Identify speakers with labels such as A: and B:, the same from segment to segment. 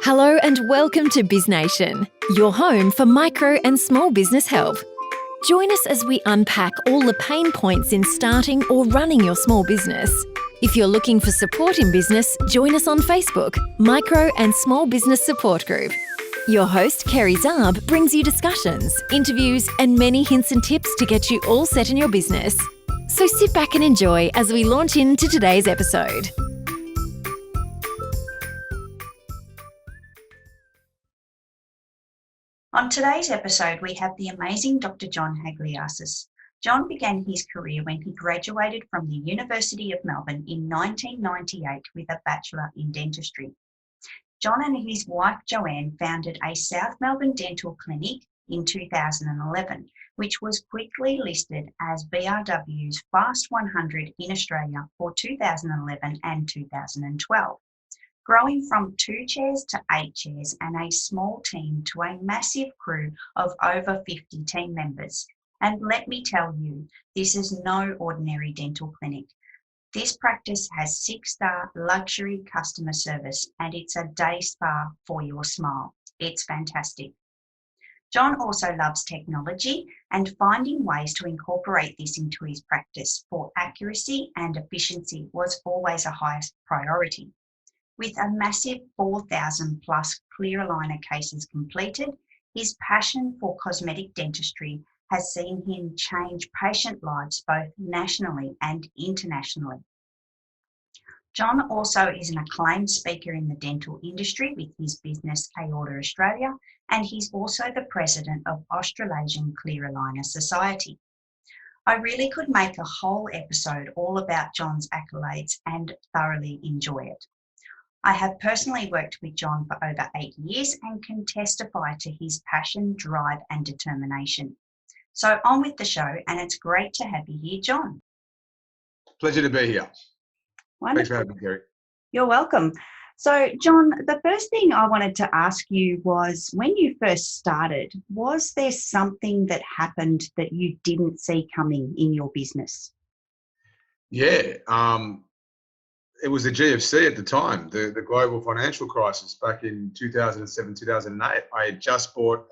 A: Hello and welcome to BizNation, your home for micro and small business help. Join us as we unpack all the pain points in starting or running your small business. If you're looking for support in business, join us on Facebook, Micro and Small Business Support Group. Your host, Kerry Zarb, brings you discussions, interviews, and many hints and tips to get you all set in your business. So sit back and enjoy as we launch into today's episode.
B: On today's episode, we have the amazing Dr. John Hagiliassis. John began his career when he graduated from the University of Melbourne in 1998 with a Bachelor in Dentistry. John and his wife Joanne founded a South Melbourne dental clinic in 2011, which was quickly listed as BRW's Fast 100 in Australia for 2011 and 2012. Growing from 2 chairs to 8 chairs and a small team to a massive crew of over 50 team members. And let me tell you, this is no ordinary dental clinic. This practice has 6-star luxury customer service and it's a day spa for your smile. It's fantastic. John also loves technology and finding ways to incorporate this into his practice for accuracy and efficiency was always a highest priority. With a massive 4,000 plus clear aligner cases completed, his passion for cosmetic dentistry has seen him change patient lives both nationally and internationally. John also is an acclaimed speaker in the dental industry with his business Aorta Australia, and he's also the president of Australasian Clear Aligner Society. I really could make a whole episode all about John's accolades and thoroughly enjoy it. I have personally worked with John for over 8 years and can testify to his passion, drive and determination. So on with the show, and it's great to have you here, John.
C: Pleasure to be here.
B: Wonderful.
C: Thanks for having me, Kerry.
B: You're welcome. So John, the first thing I wanted to ask you was, when you first started, was there something that happened that you didn't see coming in your business?
C: Yeah, it was the GFC at the time, the global financial crisis back in 2007, 2008. I had just bought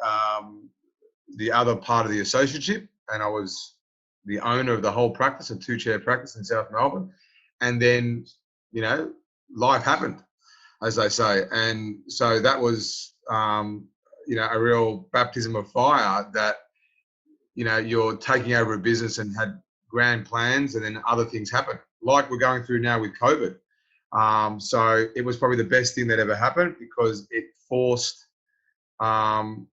C: the other part of the associateship, and I was the owner of the whole practice, a 2-chair practice in South Melbourne. And then, life happened, as they say. And so that was, a real baptism of fire that, you're taking over a business and had grand plans and then other things happen, like we're going through now with COVID. So it was probably the best thing that ever happened because it forced to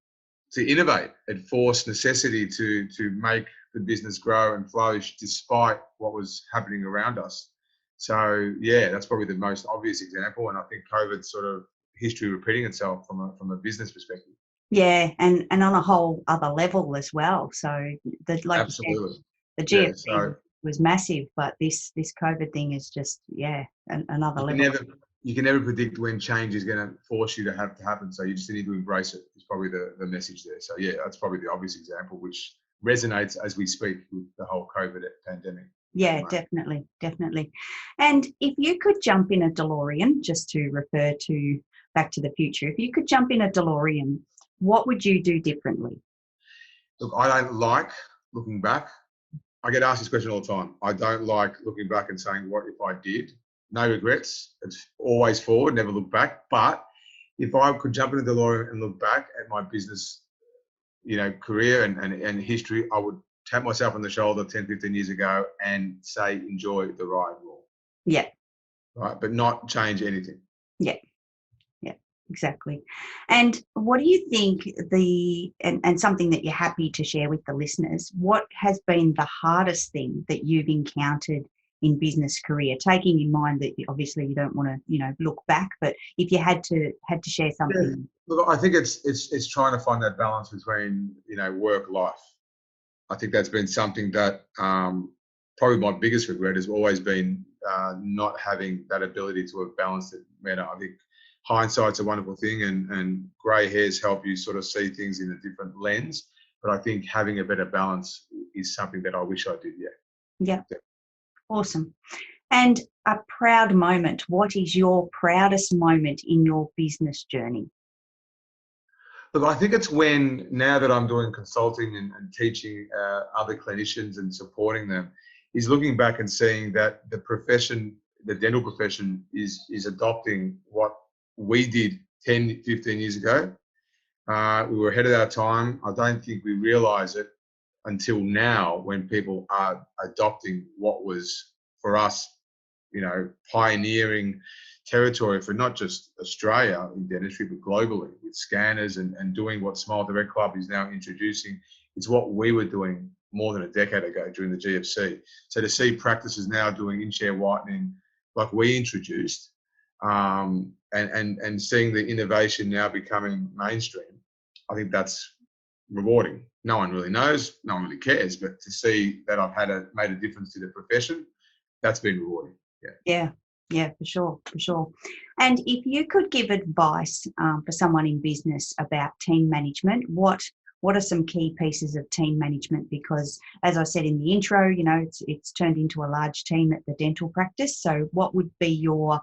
C: innovate. It forced necessity to make the business grow and flourish despite what was happening around us. So yeah, that's probably the most obvious example. And I think COVID's sort of history repeating itself from a business perspective.
B: Yeah, and on a whole other level as well. So
C: Absolutely.
B: The GFC was massive, but this COVID thing is just, another level.
C: You can never predict when change is going to force you to have to happen. So you just need to embrace it is probably the message there. So yeah, that's probably the obvious example, which resonates as we speak with the whole COVID pandemic.
B: Yeah, definitely. And if you could jump in a DeLorean, just to refer to Back to the Future, if you could jump in a DeLorean, what would you do differently?
C: Look, I don't like looking back. I get asked this question all the time. I don't like looking back and saying, what if I did? No regrets. It's always forward, never look back. But if I could jump in a DeLorean and look back at my business, career and history, I would tap myself on the shoulder 10, 15 years ago and say, enjoy the ride more.
B: Yeah.
C: Right. But not change anything.
B: Yeah. Exactly. And what do you think and something that you're happy to share with the listeners, what has been the hardest thing that you've encountered in business career, taking in mind that obviously you don't want to, look back, but if you had to share something?
C: Yeah. Look, I think it's trying to find that balance between, work life. I think that's been something that probably my biggest regret has always been not having that ability to have balanced it better. I think hindsight's a wonderful thing and grey hairs help you sort of see things in a different lens. But I think having a better balance is something that I wish I did,
B: Yeah. Awesome. And A proud moment. What is your proudest moment in your business journey?
C: Look, I think it's when, now that I'm doing consulting and teaching other clinicians and supporting them, is looking back and seeing that the profession, the dental profession, is adopting what we did 10, 15 years ago. We were ahead of our time. I don't think we realise it until now, when people are adopting what was, for us, pioneering territory for not just Australia in dentistry, but globally, with scanners and doing what Smile Direct Club is now introducing. It's what we were doing more than a decade ago during the GFC. So to see practices now doing in-chair whitening like we introduced, and seeing the innovation now becoming mainstream, I think that's rewarding. No one really knows, no one really cares, but to see that I've made a difference to the profession, that's been rewarding.
B: Yeah, for sure. And if you could give advice for someone in business about team management, what are some key pieces of team management? Because as I said in the intro, it's turned into a large team at the dental practice. So what would be your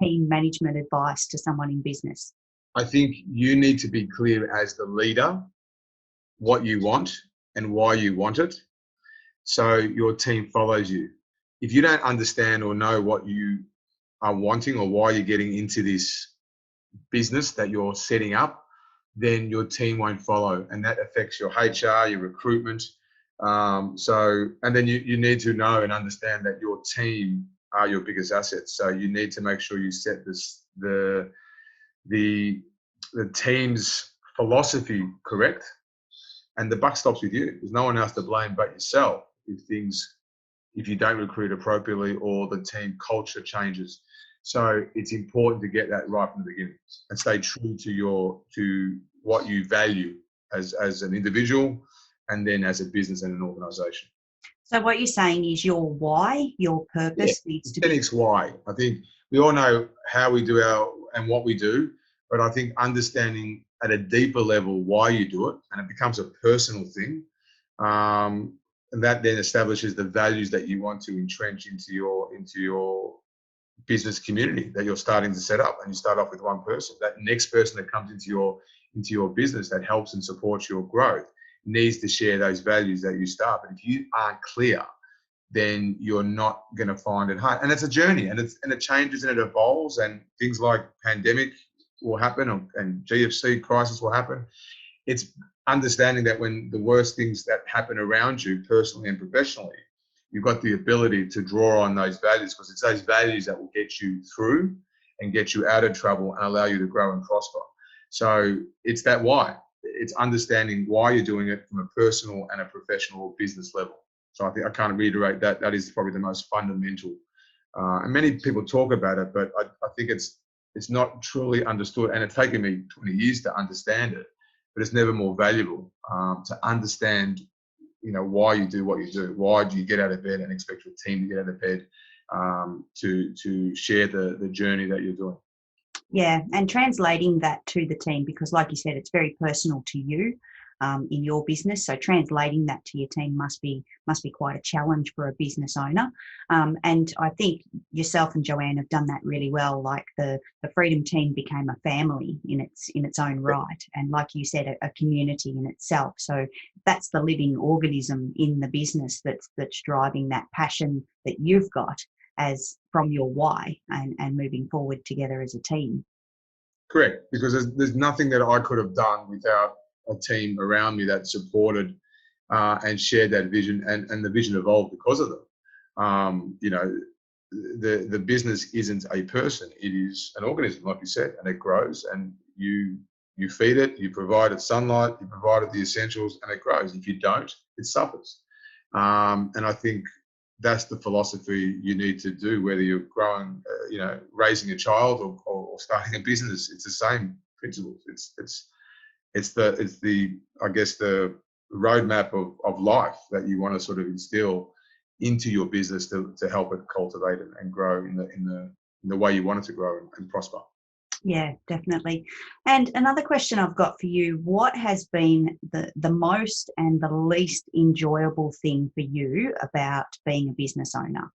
B: team management advice to someone in business?
C: I think you need to be clear as the leader what you want and why you want it, so your team follows you. If you don't understand or know what you are wanting or why you're getting into this business that you're setting up, then your team won't follow, and that affects your HR, your recruitment. And then you need to know and understand that your team are your biggest assets. So you need to make sure you set the team's philosophy correct, and the buck stops with you. There's no one else to blame but yourself if you don't recruit appropriately or the team culture changes. So it's important to get that right from the beginning and stay true to what you value as an individual, and then as a business and an organisation.
B: So what you're saying is your why, your purpose needs to be.
C: Why. I think we all know how we do and what we do, but I think understanding at a deeper level why you do it, and it becomes a personal thing, and that then establishes the values that you want to entrench into your business community that you're starting to set up. And you start off with one person. That next person that comes into your business that helps and supports your growth needs to share those values that you start. But if you aren't clear, then you're not going to find it hard. And it's a journey, and it changes and it evolves, and things like pandemic will happen and GFC crisis will happen. It's understanding that when the worst things that happen around you, personally and professionally, you've got the ability to draw on those values, because it's those values that will get you through and get you out of trouble and allow you to grow and prosper. So it's that why. It's understanding why you're doing it from a personal and a professional or business level. So I think I can't reiterate that. That is probably the most fundamental. And many people talk about it, but I think it's not truly understood. And it's taken me 20 years to understand it, but it's never more valuable to understand, why you do what you do. Why do you get out of bed and expect your team to get out of bed to share the journey that you're doing?
B: Yeah, and translating that to the team, because like you said, it's very personal to you in your business. So translating that to your team must be quite a challenge for a business owner. And I think yourself and Joanne have done that really well. Like the Freedom team became a family in its own right, and like you said, a community in itself. So that's the living organism in the business that's driving that passion that you've got as from your why, and moving forward together as a team.
C: Correct, because there's nothing that I could have done without a team around me that supported and shared that vision, and the vision evolved because of them. The business isn't a person; it is an organism, like you said, and it grows. And you feed it, you provide it sunlight, you provide it the essentials, and it grows. If you don't, it suffers. And I think that's the philosophy you need to do, whether you're growing, raising a child or starting a business. It's the same principles. It's the I guess the roadmap of life that you want to sort of instill into your business to help it cultivate and grow in the way you want it to grow and prosper.
B: Yeah, definitely. And another question I've got for you: what has been the most and the least enjoyable thing for you about being a business owner?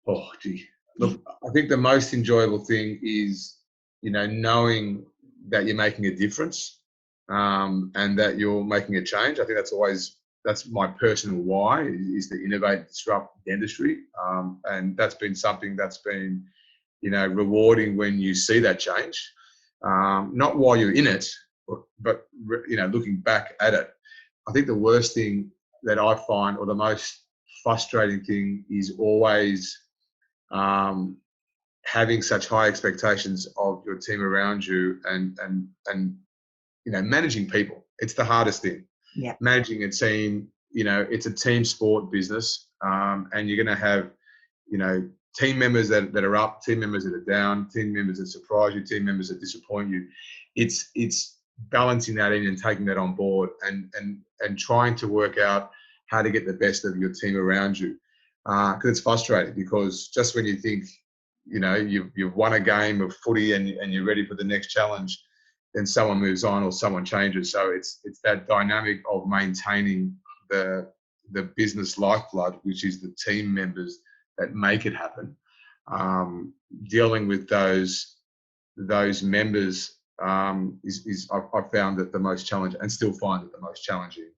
C: Oh, gee. Look, I think the most enjoyable thing is, knowing that you're making a difference, and that you're making a change. I think that's my personal why, is to innovate and disrupt dentistry. And that's been something that's been, rewarding when you see that change. Not while you're in it, but looking back at it. I think the worst thing that I find, or the most frustrating thing, is always having such high expectations of your team around you, and managing people. It's the hardest thing.
B: Yeah.
C: Managing a team, it's a team sport business, and you're going to have, team members that are up, team members that are down, team members that surprise you, team members that disappoint you. It's balancing that in and taking that on board, and trying to work out how to get the best of your team around you. Because it's frustrating, because just when you think, you've won a game of footy and you're ready for the next challenge, then someone moves on or someone changes. So it's that dynamic of maintaining the business lifeblood, which is the team members that make it happen. Dealing with those members is I've found that the most challenging, and still find it the most challenging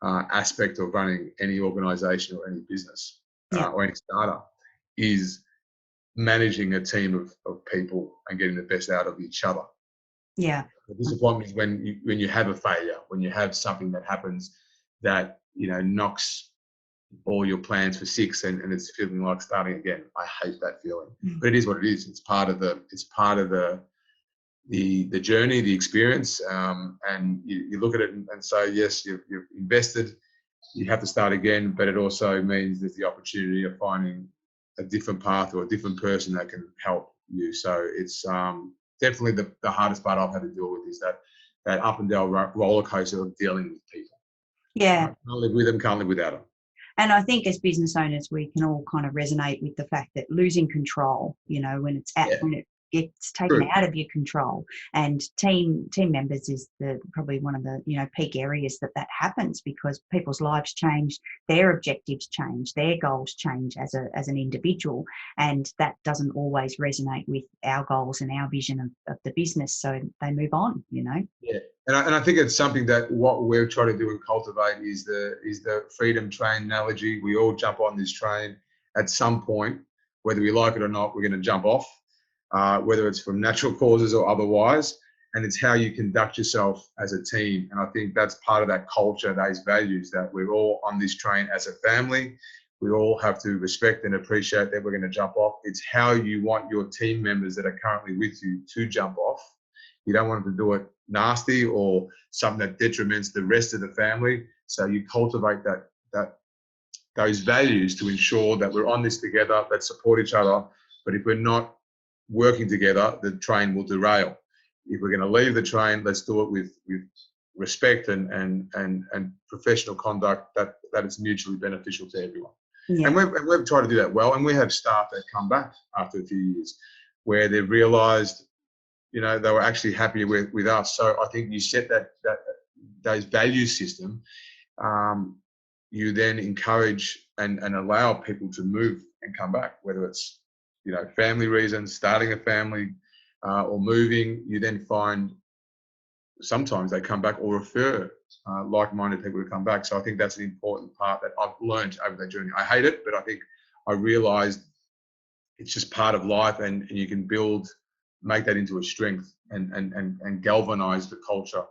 C: aspect of running any organisation or any business, or any startup, is managing a team of people and getting the best out of each other.
B: Yeah.
C: The disappointment is when you have a failure, when you have something that happens that knocks all your plans for six, and it's feeling like starting again. I hate that feeling, but it is what it is. It's part of the journey, the experience, and you look at it and say, yes, you've invested. You have to start again, but it also means there's the opportunity of finding a different path or a different person that can help you. So it's definitely the hardest part I've had to deal with, is that up and down roller coaster of dealing with people.
B: Yeah.
C: Can't live with them, can't live without them.
B: And I think as business owners, we can all kind of resonate with the fact that losing control, when it's when it gets taken out of your control, and team members is probably one of the peak areas that happens, because people's lives change, their objectives change, their goals change as an individual, and that doesn't always resonate with our goals and our vision of the business, so they move on.
C: Yeah, and I think it's something that what we're trying to do and cultivate is the freedom train analogy. We all jump on this train at some point, whether we like it or not. We're going to jump off. Whether it's from natural causes or otherwise, and it's how you conduct yourself as a team. And I think that's part of that culture, those values, that we're all on this train as a family. We all have to respect and appreciate that we're going to jump off. It's how you want your team members that are currently with you to jump off. You don't want them to do it nasty or something that detriments the rest of the family. So you cultivate those values to ensure that we're on this together, that support each other. But if we're not working together, the train will derail. If we're going to leave the train, let's do it with respect and professional conduct that is mutually beneficial to everyone. Yeah. And we've tried to do that well, and we have staff that come back after a few years where they've realised, they were actually happy with us. So I think you set those value system, you then encourage and allow people to move and come back, whether it's family reasons, starting a family, or moving. You then find sometimes they come back or refer like-minded people to come back. So I think that's an important part that I've learned over that journey. I hate it, but I think I realised it's just part of life, and you can make that into a strength and galvanise the culture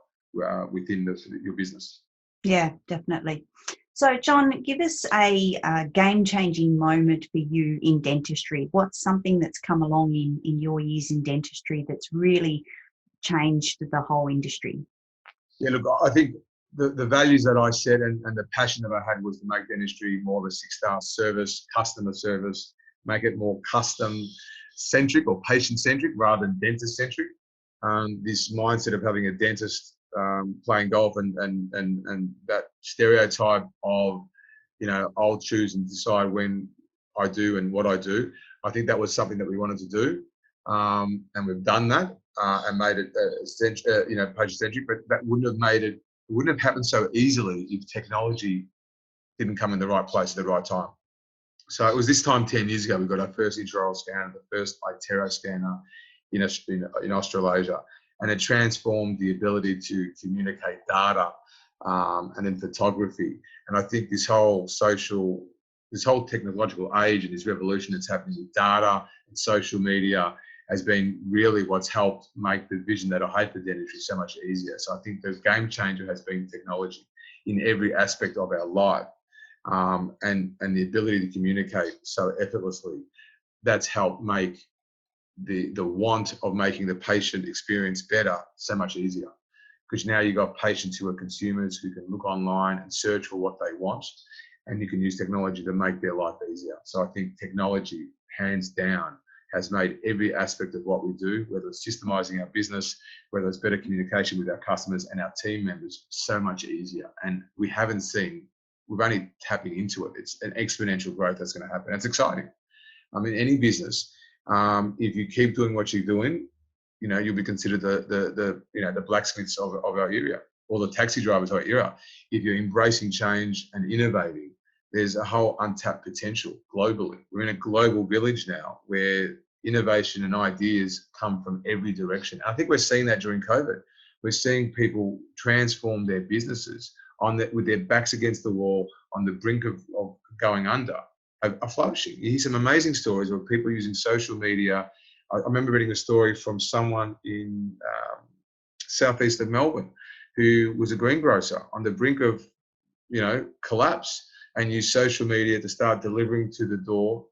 C: within your business.
B: Yeah, definitely. So, John, give us a game-changing moment for you in dentistry. What's something that's come along in your years in dentistry that's really changed the whole industry?
C: Yeah, look, I think the values that I set and the passion that I had was to make dentistry more of a 6-star service, customer service, make it more custom-centric or patient-centric rather than dentist-centric. This mindset of having a dentist playing golf and that stereotype of, I'll choose and decide when I do and what I do. I think that was something that we wanted to do, and we've done that and made it patient-centric. But that wouldn't have happened so easily if technology didn't come in the right place at the right time. So it was this time 10 years ago, we got our first intraoral scanner, the first iTero scanner in Australasia. And it transformed the ability to communicate data and then photography. And I think this whole technological age and this revolution that's happening with data and social media has been really what's helped make the vision that I had for dentistry so much easier. So I think the game changer has been technology in every aspect of our life, and the ability to communicate so effortlessly. That's helped make the want of making the patient experience better so much easier, because now you've got patients who are consumers who can look online and search for what they want, and you can use technology to make their life easier. So I think technology, hands down, has made every aspect of what we do, whether it's systemizing our business, whether it's better communication with our customers and our team members, so much easier. And we're only tapping into it. It's an exponential growth that's going to happen. It's exciting. I mean, any business, if you keep doing what you're doing, you'll be considered the blacksmiths of our area, or the taxi drivers of our era. If you're embracing change and innovating, there's a whole untapped potential globally. We're in a global village now where innovation and ideas come from every direction. I think we're seeing that during COVID. We're seeing people transform their businesses with their backs against the wall, on the brink of going under, are flourishing. You hear some amazing stories of people using social media. I remember reading a story from someone in southeast of Melbourne who was a greengrocer on the brink of, collapse, and used social media to start delivering to the door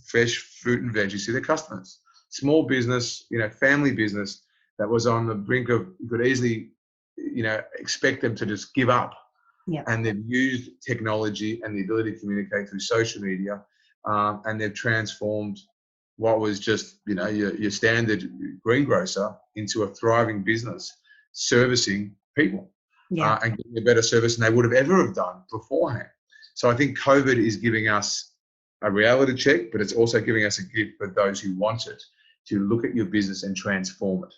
C: fresh fruit and veggies to their customers. Small business, family business that was on the brink of, you could easily, expect them to just give up.
B: Yeah.
C: And they've used technology and the ability to communicate through social media, and they've transformed what was just, your standard greengrocer into a thriving business servicing people, and getting a better service than they would have ever have done beforehand. So I think COVID is giving us a reality check, but it's also giving us a gift for those who want it, to look at your business and transform it.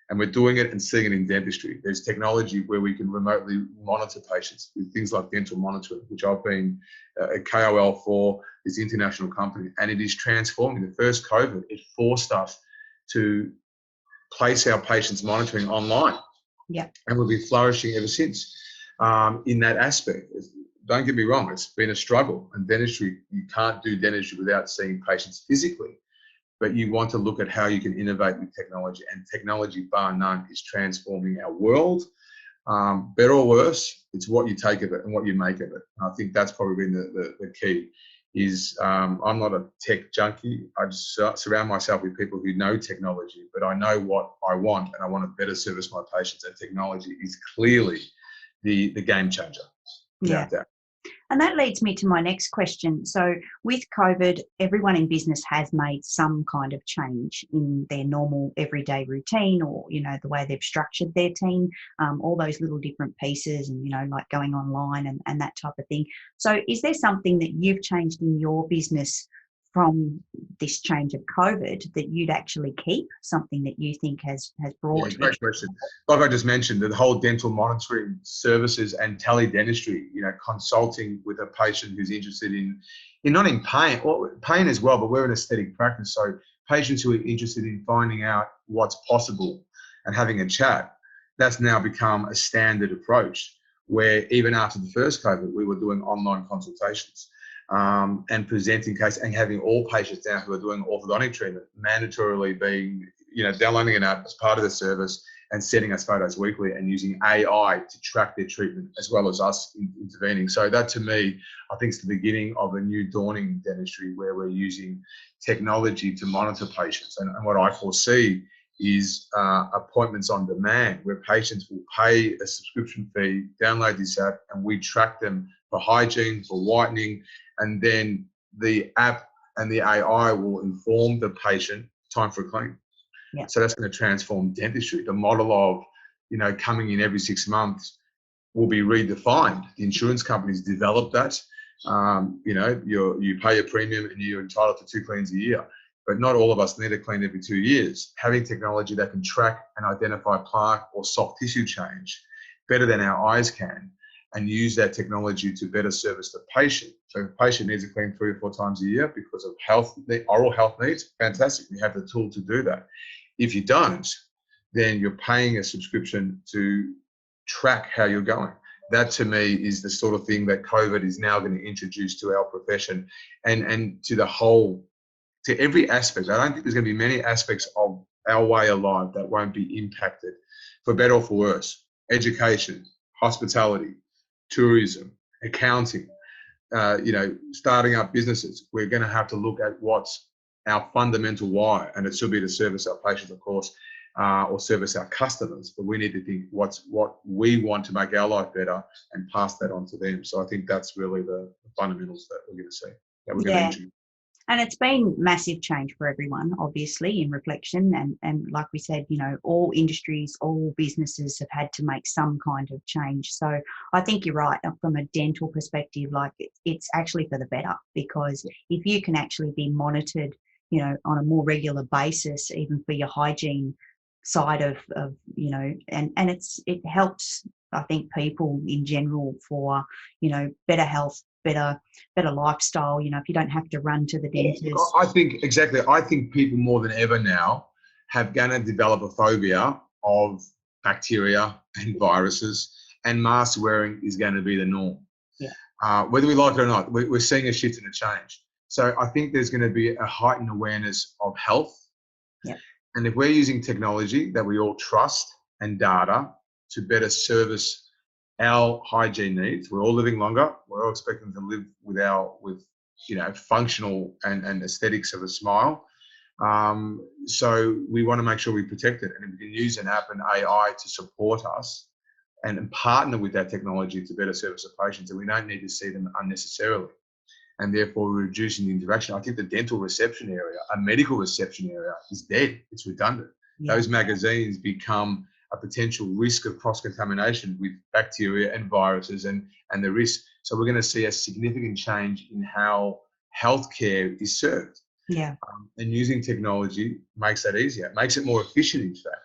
C: And we're doing it and seeing it in dentistry. There's technology where we can remotely monitor patients with things like dental monitoring, which I've been a KOL for this international company, and it is transforming. The first COVID, it forced us to place our patients' monitoring online.
B: Yeah.
C: And we'll be flourishing ever since in that aspect. Don't get me wrong, it's been a struggle. And dentistry, you can't do dentistry without seeing patients physically. But you want to look at how you can innovate with technology, and technology, bar none, is transforming our world. Better or worse, it's what you take of it and what you make of it. And I think that's probably been the key. I'm not a tech junkie. I just surround myself with people who know technology, but I know what I want, and I want to better service my patients. And technology is clearly the game changer.
B: Yeah. And that leads me to my next question. So with COVID, everyone in business has made some kind of change in their normal everyday routine, or, the way they've structured their team, all those little different pieces, and, like going online and that type of thing. So is there something that you've changed in your business from this change of COVID that you'd actually keep, something that you think has brought?
C: Yeah, great question. Like I just mentioned, the whole dental monitoring services and tele-dentistry, consulting with a patient who's interested in not in pain, or pain as well, but we're an aesthetic practice. So patients who are interested in finding out what's possible and having a chat, that's now become a standard approach, where even after the first COVID, we were doing online consultations. And presenting case, and having all patients now who are doing orthodontic treatment mandatorily being, downloading an app as part of the service and sending us photos weekly, and using AI to track their treatment as well as us intervening. So that, to me, I think is the beginning of a new dawning in dentistry, where we're using technology to monitor patients. And what I foresee is appointments on demand, where patients will pay a subscription fee, download this app, and we track them for hygiene, for whitening, and then the app and the AI will inform the patient time for a clean.
B: Yeah.
C: So that's going to transform dentistry. The model of, coming in every 6 months will be redefined. The insurance companies develop that. You pay a premium and you're entitled to 2 cleans a year. But not all of us need a clean every 2 years. Having technology that can track and identify plaque or soft tissue change better than our eyes can, and use that technology to better service the patient. So if the patient needs to clean 3 or 4 times a year because of the oral health needs, fantastic. You have the tool to do that. If you don't, then you're paying a subscription to track how you're going. That to me is the sort of thing that COVID is now going to introduce to our profession and to the whole, to every aspect. I don't think there's going to be many aspects of our way of life that won't be impacted, for better or for worse. Education, hospitality, tourism, accounting, starting up businesses. We're going to have to look at what's our fundamental why, and it should be to service our patients, of course, or service our customers. But we need to think what we want to make our life better and pass that on to them. So I think that's really the fundamentals that we're going to see, that we're going to introduce.
B: And it's been massive change for everyone, obviously, in reflection. And like we said, all industries, all businesses have had to make some kind of change. So I think you're right. From a dental perspective, like it's actually for the better, because if you can actually be monitored, on a more regular basis, even for your hygiene side of and it helps, I think, people in general for, better health, better lifestyle, if you don't have to run to the dentist.
C: I think people more than ever now have going to develop a phobia of bacteria and viruses, and mask wearing is going to be the norm.
B: Yeah.
C: Whether we like it or not, we're seeing a shift and a change. So I think there's going to be a heightened awareness of health.
B: Yeah.
C: And if we're using technology that we all trust and data to better service our hygiene needs, we're all living longer. We're all expecting to live with functional and aesthetics of a smile. So we want to make sure we protect it, and if we can use an app and AI to support us and partner with that technology to better service the patients, and we don't need to see them unnecessarily, and therefore reducing the interaction. I think the dental reception area, a medical reception area, is dead. It's redundant. Yeah. Those magazines become a potential risk of cross-contamination with bacteria and viruses and the risk. So we're going to see a significant change in how healthcare is served.
B: Yeah.
C: And using technology makes that easier. It makes it more efficient, in fact.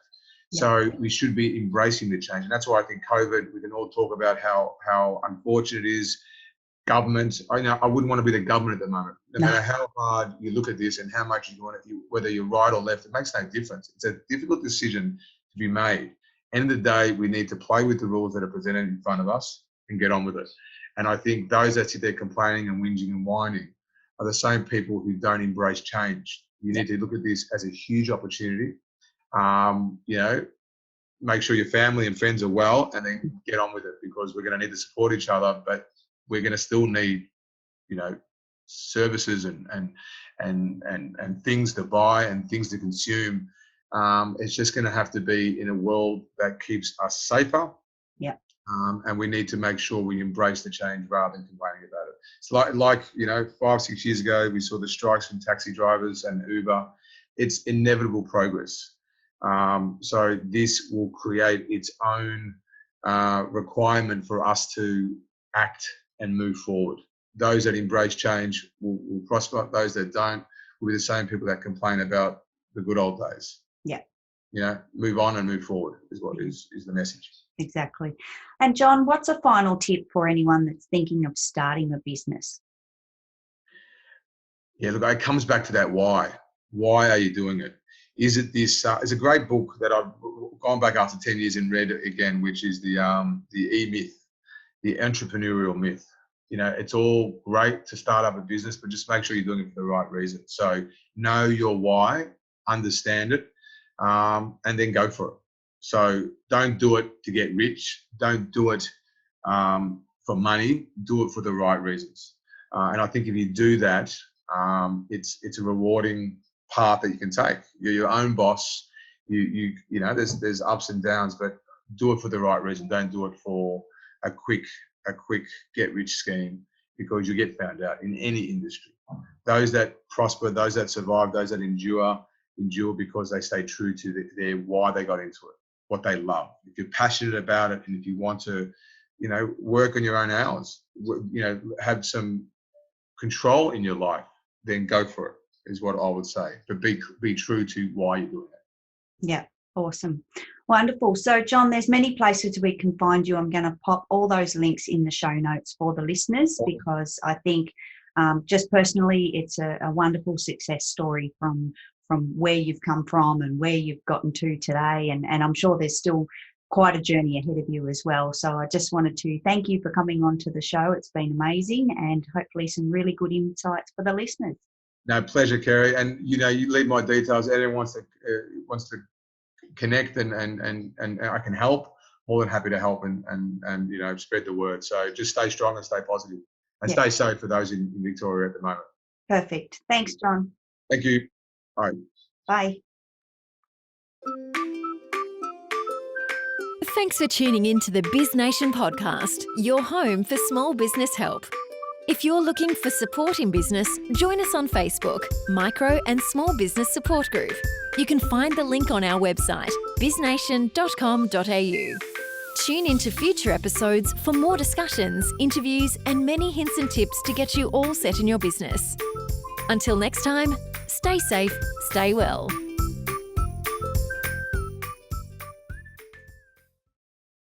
C: Yeah. So we should be embracing the change. And that's why I think COVID, we can all talk about how unfortunate it is. Government, I wouldn't want to be the government at the moment. No matter how hard you look at this and how much you want it, whether you're right or left, it makes no difference. It's a difficult decision to be made. End of the day, we need to play with the rules that are presented in front of us and get on with it. And I think those that sit there complaining and whinging and whining are the same people who don't embrace change. You need to look at this as a huge opportunity. Make sure your family and friends are well, and then get on with it, because we're going to need to support each other, but we're going to still need, services and things to buy and things to consume. It's just going to have to be in a world that keeps us safer.
B: Yeah.
C: And we need to make sure we embrace the change rather than complaining about it. It's like 5-6 years ago, we saw the strikes from taxi drivers and Uber. It's inevitable progress. So this will create its own requirement for us to act and move forward. Those that embrace change will prosper. Those that don't will be the same people that complain about the good old days.
B: Yeah.
C: Move on and move forward is what is the message.
B: Exactly. And John, what's a final tip for anyone that's thinking of starting a business?
C: Yeah, look, it comes back to that why. Why are you doing it? Is it this? It's a great book that I've gone back after 10 years and read again, which is the E-Myth, the entrepreneurial myth. It's all great to start up a business, but just make sure you're doing it for the right reason. So know your why, understand it, and then go for it. So don't do it to get rich. Don't do it for money. Do it for the right reasons. And I think if you do that, it's a rewarding path that you can take. You're your own boss. There's ups and downs, but do it for the right reason. Don't do it for a quick get rich scheme, because you get found out in any industry. Those that prosper, those that survive, those that endure because they stay true to their why they got into it, what they love. If you're passionate about it, and if you want to, work on your own hours, have some control in your life, then go for it, is what I would say. But be true to why you're doing it.
B: Yeah, Awesome. Wonderful. So, John, there's many places we can find you. I'm going to pop all those links in the show notes for the listeners, because I think just personally, it's a wonderful success story from where you've come from and where you've gotten to today. And I'm sure there's still quite a journey ahead of you as well. So I just wanted to thank you for coming on to the show. It's been amazing, and hopefully some really good insights for the listeners.
C: No, pleasure, Kerry. And you leave my details. Anyone wants to connect and I can help. More than happy to help and spread the word. So just stay strong and stay positive, and stay safe for those in Victoria at the moment.
B: Perfect. Thanks, John.
C: Thank you. All right.
B: Bye.
A: Thanks for tuning in to the BizNation podcast, your home for small business help. If you're looking for support in business, join us on Facebook, Micro and Small Business Support Group. You can find the link on our website, biznation.com.au. Tune into future episodes for more discussions, interviews, and many hints and tips to get you all set in your business. Until next time, stay safe, stay well.